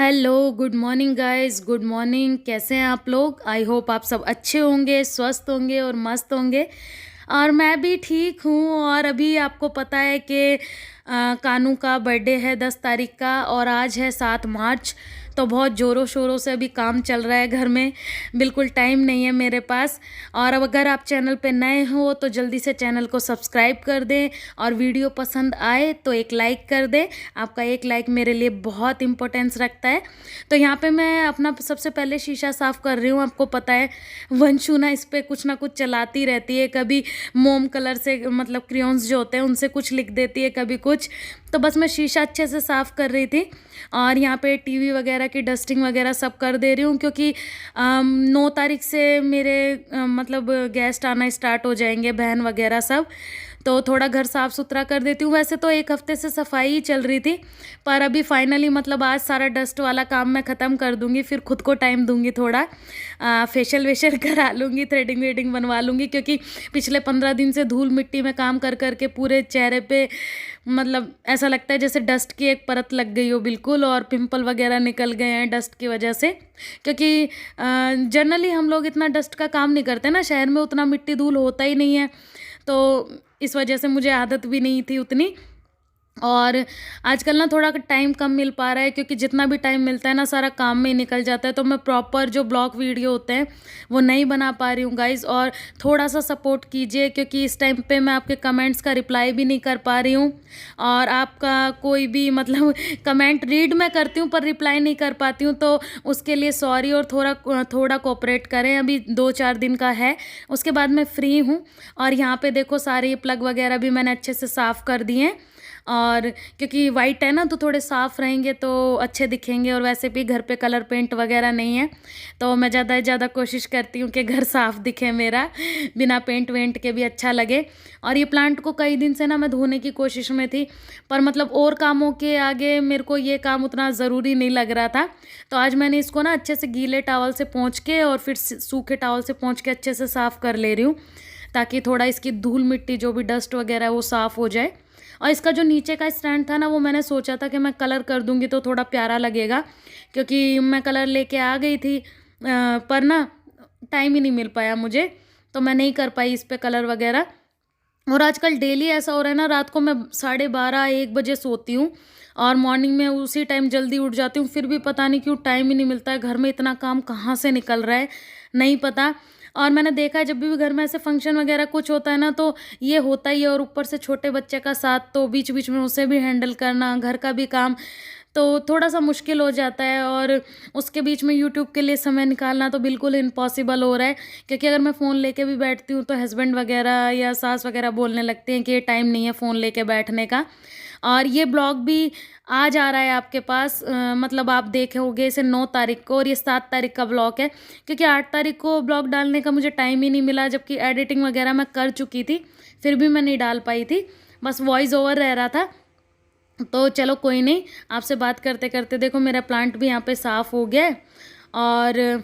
Hello, good morning guys, good morning. कैसे हैं आप लोग? आई होप आप सब अच्छे होंगे, स्वस्थ होंगे और मस्त होंगे। और मैं भी ठीक हूँ। और अभी आपको पता है कि कानू का बर्थडे है 10 तारीख का और आज है 7 मार्च। तो बहुत ज़ोरों शोरों से अभी काम चल रहा है घर में, बिल्कुल टाइम नहीं है मेरे पास। और अब अगर आप चैनल पे नए हो तो जल्दी से चैनल को सब्सक्राइब कर दें और वीडियो पसंद आए तो एक लाइक कर दें। आपका एक लाइक मेरे लिए बहुत इम्पोर्टेंस रखता है। तो यहाँ पे मैं अपना सबसे पहले शीशा साफ़ कर रही हूँ। आपको पता है वंशु ना इस पर कुछ ना कुछ चलाती रहती है, कभी मोम कलर से मतलब क्रेयॉन्स जो होते हैं उनसे कुछ लिख देती है, कभी कुछ। तो बस मैं शीशा अच्छे से साफ़ कर रही थी और यहाँ पे टीवी वगैरह की डस्टिंग वगैरह सब कर दे रही हूँ, क्योंकि 9 तारीख से मेरे मतलब गेस्ट आना स्टार्ट हो जाएंगे, बहन वगैरह सब। तो थोड़ा घर साफ़ सुथरा कर देती हूँ। वैसे तो एक हफ्ते से सफाई ही चल रही थी, पर अभी फाइनली मतलब आज सारा डस्ट वाला काम मैं ख़त्म कर दूँगी। फिर खुद को टाइम दूँगी, थोड़ा फेशियल वेशियल करा लूँगी, थ्रेडिंग वेडिंग बनवा लूँगी, क्योंकि पिछले 15 दिन से धूल मिट्टी में काम कर करके पूरे चेहरे पे मतलब ऐसा लगता है जैसे डस्ट की एक परत लग गई हो बिल्कुल। और पिंपल वगैरह निकल गए हैं डस्ट की वजह से, क्योंकि जनरली हम लोग इतना डस्ट का काम नहीं करते ना, शहर में उतना मिट्टी धूल होता ही नहीं है। तो इस वजह से मुझे आदत भी नहीं थी उतनी। और आजकल ना थोड़ा टाइम कम मिल पा रहा है, क्योंकि जितना भी टाइम मिलता है ना सारा काम में ही निकल जाता है। तो मैं प्रॉपर जो ब्लॉग वीडियो होते हैं वो नहीं बना पा रही हूँ गाइज़। और थोड़ा सा सपोर्ट कीजिए, क्योंकि इस टाइम पे मैं आपके कमेंट्स का रिप्लाई भी नहीं कर पा रही हूँ। और आपका कोई भी मतलब कमेंट रीड मैं करती हूँ पर रिप्लाई नहीं कर पाती हूँ, तो उसके लिए सॉरी। और थोड़ा थोड़ा कोऑपरेट करें। अभी 2-4 दिन का है, उसके बाद मैं फ्री हूँ। और यहाँ पे देखो सारे प्लग वगैरह भी मैंने अच्छे से साफ़ कर दिए हैं। और क्योंकि वाइट है ना तो थोड़े साफ़ रहेंगे तो अच्छे दिखेंगे। और वैसे भी घर पे कलर पेंट वगैरह नहीं है, तो मैं ज़्यादा से ज़्यादा कोशिश करती हूँ कि घर साफ़ दिखे मेरा, बिना पेंट वेंट के भी अच्छा लगे। और ये प्लांट को कई दिन से ना मैं धोने की कोशिश में थी, पर मतलब और कामों के आगे मेरे को ये काम उतना ज़रूरी नहीं लग रहा था। तो आज मैंने इसको ना अच्छे से गीले टॉवल से पोंछ के और फिर सूखे टॉवल से पोंछ के अच्छे से साफ़ कर ले रही हूँ, ताकि थोड़ा इसकी धूल मिट्टी जो भी डस्ट वगैरह है वो साफ़ हो जाए। और इसका जो नीचे का स्टैंड था ना, वो मैंने सोचा था कि मैं कलर कर दूंगी तो थोड़ा प्यारा लगेगा, क्योंकि मैं कलर लेके आ गई थी पर ना टाइम ही नहीं मिल पाया मुझे, तो मैं नहीं कर पाई इस पे कलर वगैरह। और आजकल डेली ऐसा हो रहा है ना, रात को मैं 12:30-1 बजे सोती हूँ और मॉर्निंग में उसी टाइम जल्दी उठ जाती हूँ। फिर भी पता नहीं क्यों टाइम ही नहीं मिलता है। घर में इतना काम कहाँ से निकल रहा है नहीं पता। और मैंने देखा है जब भी घर में ऐसे फंक्शन वगैरह कुछ होता है ना तो ये होता ही है। और ऊपर से छोटे बच्चे का साथ, तो बीच बीच में उसे भी हैंडल करना, घर का भी काम, तो थोड़ा सा मुश्किल हो जाता है। और उसके बीच में यूट्यूब के लिए समय निकालना तो बिल्कुल इम्पॉसिबल हो रहा है, क्योंकि अगर मैं फ़ोन लेके भी बैठती हूँ तो हस्बैंड वगैरह या सास वगैरह बोलने लगते हैं कि ये टाइम नहीं है फ़ोन लेके बैठने का। और ये ब्लॉग भी आज आ रहा है आपके पास, मतलब आप देखे होंगे इसे 9 तारीख को, और ये 7 तारीख का ब्लॉग है, क्योंकि 8 तारीख को ब्लॉग डालने का मुझे टाइम ही नहीं मिला, जबकि एडिटिंग वगैरह मैं कर चुकी थी, फिर भी मैं नहीं डाल पाई थी, बस वॉइस ओवर रह रहा था। तो चलो कोई नहीं, आपसे बात करते करते देखो मेरा प्लांट भी यहाँ पे साफ़ हो गया है। और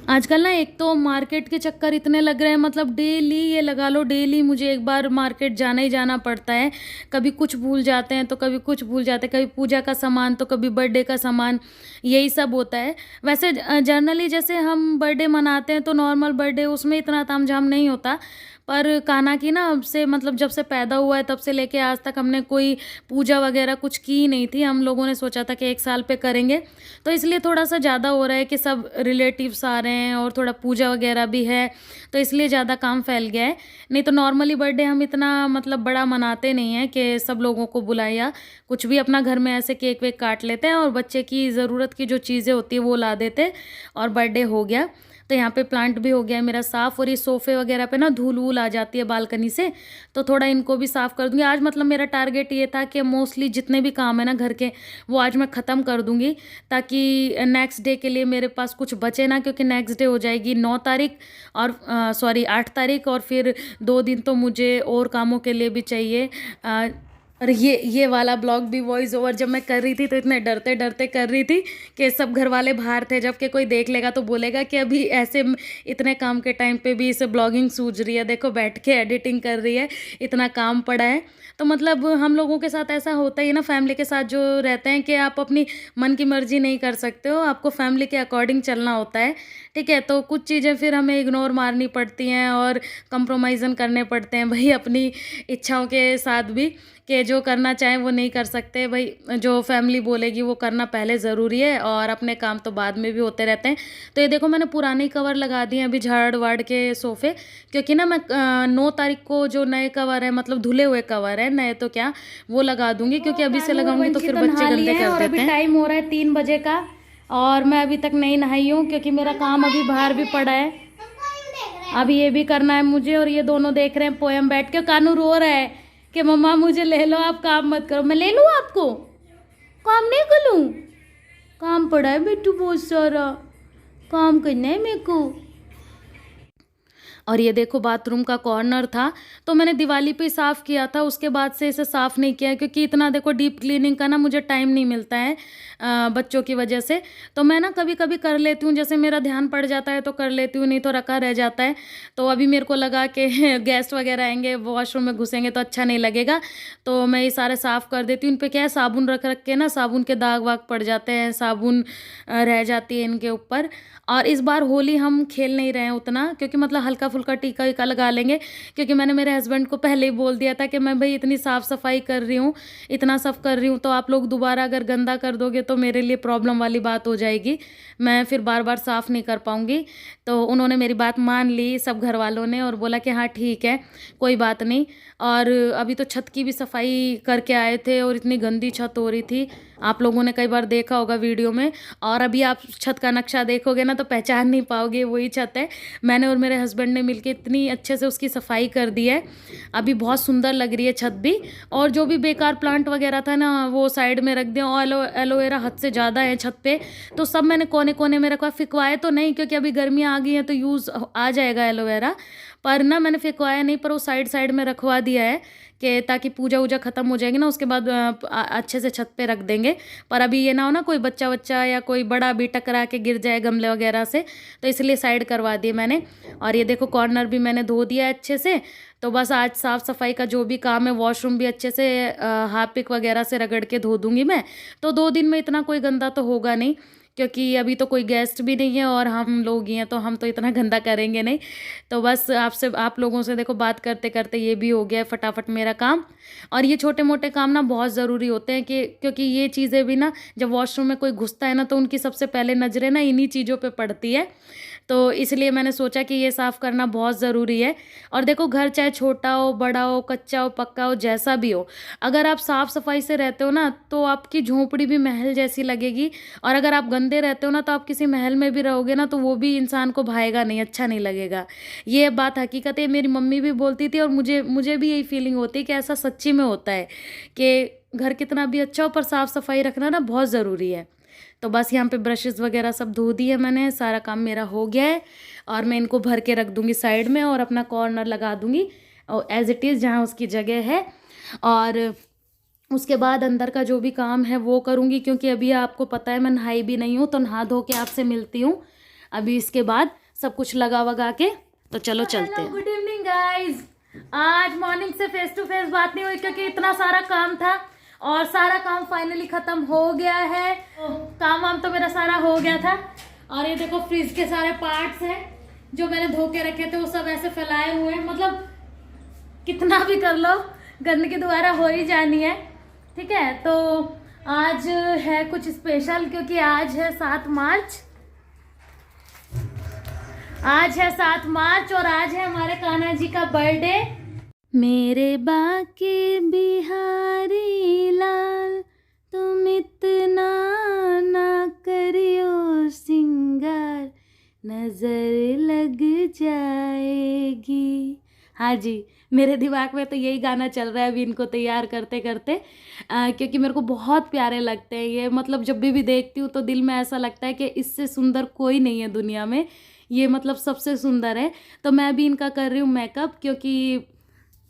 आजकल ना एक तो मार्केट के चक्कर इतने लग रहे हैं, मतलब डेली ये लगा लो, डेली मुझे एक बार मार्केट जाना ही जाना पड़ता है। कभी कुछ भूल जाते हैं तो कभी कुछ भूल जाते हैं, कभी पूजा का सामान तो कभी बर्थडे का सामान, यही सब होता है। वैसे जनरली जैसे हम बर्थडे मनाते हैं तो नॉर्मल बर्थडे, उसमें इतना तामझाम नहीं होता। पर कान्हा की ना अब से मतलब जब से पैदा हुआ है तब से लेके आज तक हमने कोई पूजा वगैरह कुछ की नहीं थी। हम लोगों ने सोचा था कि 1 साल पे करेंगे, तो इसलिए थोड़ा सा ज़्यादा हो रहा है कि सब रिलेटिव्स आ रहे हैं और थोड़ा पूजा वगैरह भी है, तो इसलिए ज़्यादा काम फैल गया है। नहीं तो नॉर्मली बर्थडे हम इतना मतलब बड़ा मनाते नहीं हैं कि सब लोगों को बुलाए या कुछ भी। अपना घर में ऐसे केक वेक काट लेते हैं और बच्चे की ज़रूरत की जो चीज़ें होती है वो ला देते और बर्थडे हो गया। तो यहाँ पे प्लांट भी हो गया है मेरा साफ़। और ये सोफ़े वगैरह पे ना धूल वूल आ जाती है बालकनी से, तो थोड़ा इनको भी साफ़ कर दूँगी आज। मतलब मेरा टारगेट ये था कि मोस्टली जितने भी काम है ना घर के, वो आज मैं ख़त्म कर दूँगी, ताकि नेक्स्ट डे के लिए मेरे पास कुछ बचे ना, क्योंकि नेक्स्ट डे हो जाएगी 9 तारीख और सॉरी 8 तारीख, और फिर 2 दिन तो मुझे और कामों के लिए भी चाहिए। और ये वाला ब्लॉग भी वॉइस ओवर जब मैं कर रही थी तो इतने डरते डरते कर रही थी कि सब घर वाले बाहर थे, जबकि कोई देख लेगा तो बोलेगा कि अभी ऐसे इतने काम के टाइम पे भी इसे ब्लॉगिंग सूझ रही है, देखो बैठ के एडिटिंग कर रही है, इतना काम पड़ा है। तो मतलब हम लोगों के साथ ऐसा होता ही है ना, फैमिली के साथ जो रहते हैं कि आप अपनी मन की मर्जी नहीं कर सकते हो, आपको फैमिली के अकॉर्डिंग चलना होता है। ठीक है, तो कुछ चीज़ें फिर हमें इग्नोर मारनी पड़ती हैं और कंप्रोमाइज़न करने पड़ते हैं भाई अपनी इच्छाओं के साथ भी, कि जो करना चाहें वो नहीं कर सकते भाई, जो फैमिली बोलेगी वो करना पहले ज़रूरी है और अपने काम तो बाद में भी होते रहते हैं। तो ये देखो मैंने पुराने कवर लगा दिए हैं अभी झाड़ वाड़ के सोफ़े, क्योंकि ना मैं 9 तारीख को जो नए कवर है, मतलब धुले हुए कवर है, नए तो क्या वो लगा दूंगी, क्योंकि अभी से लगाऊंगी तो फिर बच्चे गंदे कर देते हैं। टाइम हो रहा है 3 बजे का और मैं अभी तक नहीं नहाई हूँ, क्योंकि मेरा काम अभी बाहर भी पड़ा है, अभी ये भी करना है मुझे। और ये दोनों देख रहे हैं पोयम बैठ के, कानू रो रहा है कि मम्मा मुझे ले लो, आप काम मत करो। मैं ले लूँ आपको? काम नहीं करूँ? काम पड़ा है बेटू, बहुत सारा काम करना है मेरे को। और ये देखो बाथरूम का कॉर्नर था तो मैंने दिवाली पे साफ़ किया था, उसके बाद से इसे साफ़ नहीं किया, क्योंकि इतना देखो डीप क्लीनिंग का ना मुझे टाइम नहीं मिलता है बच्चों की वजह से। तो मैं ना कभी कभी कर लेती हूँ, जैसे मेरा ध्यान पड़ जाता है तो कर लेती हूँ, नहीं तो रखा रह जाता है। तो अभी मेरे को लगा कि गेस्ट वगैरह आएंगे, वॉशरूम में घुसेंगे तो अच्छा नहीं लगेगा, तो मैं ये सारे साफ़ कर देती हूँ। इन पर क्या है, साबुन रख रख के ना साबुन के दाग वाग पड़ जाते हैं, साबुन रह जाती है इनके ऊपर। और इस बार होली हम खेल नहीं रहे हैं उतना, क्योंकि मतलब हल्का फुल्का टीका वीका लगा लेंगे, क्योंकि मैंने मेरे हस्बैंड को पहले ही बोल दिया था कि मैं भाई इतनी साफ़ सफाई कर रही हूँ, इतना सब कर रही हूँ, तो आप लोग दोबारा अगर गंदा कर दोगे तो मेरे लिए प्रॉब्लम वाली बात हो जाएगी, मैं फिर बार बार साफ़ नहीं कर पाऊँगी। तो उन्होंने मेरी बात मान ली सब घर वालों ने, और बोला कि हाँ ठीक है कोई बात नहीं। और अभी तो छत की भी सफाई करके आए थे और इतनी गंदी छत हो रही थी, आप लोगों ने कई बार देखा होगा वीडियो में। और अभी आप छत का नक्शा देखोगे ना तो पहचान नहीं पाओगे, वही छत है। मैंने और मेरे हस्बैंड ने मिलके इतनी अच्छे से उसकी सफाई कर दी है, अभी बहुत सुंदर लग रही है छत भी। और जो भी बेकार प्लांट वगैरह था ना वो साइड में रख दिया, और एलोवेरा हद से ज़्यादा है छत पे, तो सब मैंने कोने कोने में रखवा, फिकवाए तो नहीं क्योंकि अभी गर्मियाँ आ गई हैं तो यूज़ आ जाएगा एलोवेरा, पर ना मैंने फिकवाया नहीं, पर वो साइड साइड में रखवा दिया है कि ताकि पूजा वूजा ख़त्म हो जाएगी ना उसके बाद अच्छे से छत पे रख देंगे। पर अभी ये ना हो ना कोई बच्चा बच्चा या कोई बड़ा भी टकरा के गिर जाए गमले वगैरह से, तो इसलिए साइड करवा दिए मैंने। और ये देखो कॉर्नर भी मैंने धो दिया अच्छे से। तो बस आज साफ़ सफाई का जो भी काम है, वॉशरूम भी अच्छे से हार्पिक वगैरह से रगड़ के धो दूंगी मैं, तो 2 दिन में इतना कोई गंदा तो होगा नहीं, क्योंकि अभी तो कोई गेस्ट भी नहीं है और हम लोग ही हैं, तो हम तो इतना गंदा करेंगे नहीं। तो बस आपसे आप लोगों से देखो बात करते करते ये भी हो गया है फटाफट मेरा काम। और ये छोटे मोटे काम ना बहुत ज़रूरी होते हैं, कि क्योंकि ये चीज़ें भी ना जब वॉशरूम में कोई घुसता है ना तो उनकी सबसे पहले नज़रें ना इन्हीं चीज़ों पे पड़ती है, तो इसलिए मैंने सोचा कि ये साफ़ करना बहुत ज़रूरी है। और देखो घर चाहे छोटा हो, बड़ा हो, कच्चा हो, पक्का हो, जैसा भी हो, अगर आप साफ़ सफाई से रहते हो ना तो आपकी झोंपड़ी भी महल जैसी लगेगी। और अगर आप गंदे रहते हो ना तो आप किसी महल में भी रहोगे ना तो वो भी इंसान को भाएगा नहीं, अच्छा नहीं लगेगा। ये बात हकीकत है, मेरी मम्मी भी बोलती थी और मुझे मुझे भी यही फीलिंग होती है कि ऐसा सच्ची में होता है कि घर कितना भी अच्छा हो पर साफ़ सफाई रखना ना बहुत ज़रूरी है। तो बस यहाँ पे ब्रशेज़ वगैरह सब धो दिए मैंने, सारा काम मेरा हो गया है। और मैं इनको भर के रख दूँगी साइड में और अपना कॉर्नर लगा दूँगी और एज़ इट इज़ जहाँ उसकी जगह है। और उसके बाद अंदर का जो भी काम है वो करूँगी, क्योंकि अभी आपको पता है मैं नहाई भी नहीं हूँ, तो नहा धो के आपसे मिलती हूँ अभी इसके बाद सब कुछ लगा वगा के। तो चलो चलते हैं। Good evening guys. आज मॉर्निंग से फेस टू फेस बात नहीं हुई क्योंकि इतना सारा काम था, और सारा काम फाइनली ख़त्म हो गया है। काम वाम तो मेरा सारा हो गया था। और ये देखो फ्रिज के सारे पार्ट्स हैं जो मैंने धो के रखे थे, वो सब ऐसे फैलाए हुए हैं, मतलब कितना भी कर लो गंदगी दोबारा हो ही जानी है। ठीक है, तो आज है कुछ स्पेशल, क्योंकि आज है 7 मार्च। आज है 7 मार्च और आज है हमारे कान्हा जी का बर्थडे। मेरे बाके बिहारी लाल तुम इतना ना करियो सिंगार, नजर लग जाएगी। हाँ जी, मेरे दिमाग में तो यही गाना चल रहा है अभी इनको तैयार करते करते, क्योंकि मेरे को बहुत प्यारे लगते हैं ये। मतलब जब भी देखती हूँ तो दिल में ऐसा लगता है कि इससे सुंदर कोई नहीं है दुनिया में, ये मतलब सबसे सुंदर है। तो मैं भी इनका कर रही हूँ मेकअप, क्योंकि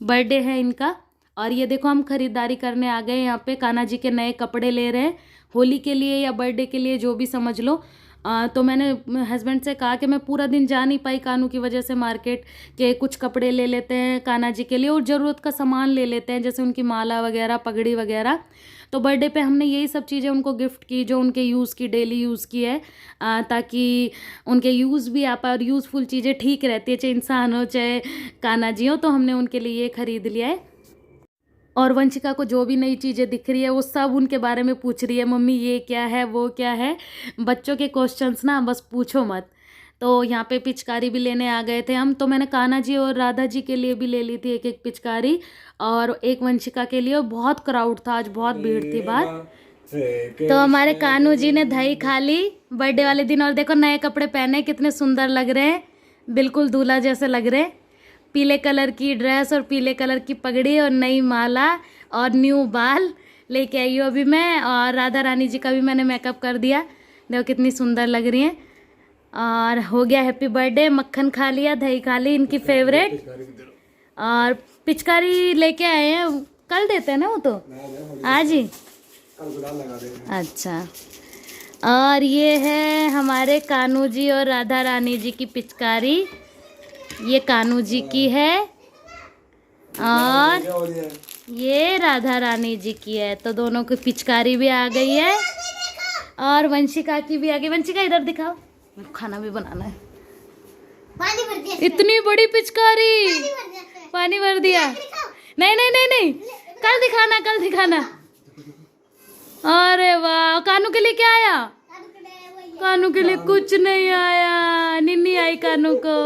बर्थडे है इनका और ये देखो हम खरीदारी करने आ गए यहाँ पे, कान्हा जी के नए कपड़े ले रहे हैं होली के लिए या बर्थडे के लिए, जो भी समझ लो। तो मैंने हस्बैंड से कहा कि मैं पूरा दिन जा नहीं पाई कानू की वजह से मार्केट, के कुछ कपड़े ले लेते हैं कान्हा जी के लिए और ज़रूरत का सामान ले लेते हैं, जैसे उनकी माला वगैरह, पगड़ी वगैरह। तो बर्थडे पे हमने यही सब चीज़ें उनको गिफ्ट की जो उनके यूज़ की, डेली यूज़ की है, ताकि उनके यूज़ भी आ पाए और यूज़फुल चीज़ें ठीक रहती है, चाहे इंसान हो चाहे कान्हा जी हो। तो हमने उनके लिए ये खरीद लिया है। और वंशिका को जो भी नई चीज़ें दिख रही है वो सब उनके बारे में पूछ रही है, मम्मी ये क्या है, वो क्या है। बच्चों के क्वेश्चंस ना बस पूछो मत। तो यहाँ पे पिचकारी भी लेने आ गए थे हम, तो मैंने कान्हा जी और राधा जी के लिए भी ले ली थी एक एक पिचकारी, और एक वंशिका के लिए। और बहुत क्राउड था आज, बहुत भीड़ थी बाहर। तो हमारे कान्हू जी ने दही खा ली बर्थडे वाले दिन, और देखो नए कपड़े पहने कितने सुंदर लग रहे हैं, बिल्कुल दूल्हा जैसे लग रहे हैं। पीले कलर की ड्रेस और पीले कलर की पगड़ी और नई माला और न्यू बाल लेके आई हूँ अभी मैं। और राधा रानी जी का भी मैंने मेकअप कर दिया, देखो कितनी सुंदर लग रही हैं। और हो गया हैप्पी बर्थडे, मक्खन खा लिया, दही खा ली, इनकी फेवरेट। और पिचकारी लेके आए हैं, कल देते हैं ना वो, तो आज ही। अच्छा, और ये है हमारे कान्हू जी और राधा रानी जी की पिचकारी, ये कान्हू जी की है और ये राधा रानी जी की है। तो दोनों की पिचकारी भी आ गई है और वंशिका की भी आ गई। वंशिका इधर दिखाओ, खाना भी बनाना है। पानी भर दिया, इतनी बड़ी पिचकारी, पानी भर दिया। नहीं नहीं नहीं नहीं, कल दिखाना, कल दिखाना। अरे वाह, कानू के लिए क्या आया? कानू के लिए कुछ नहीं आया, निन्नी आई कानू को।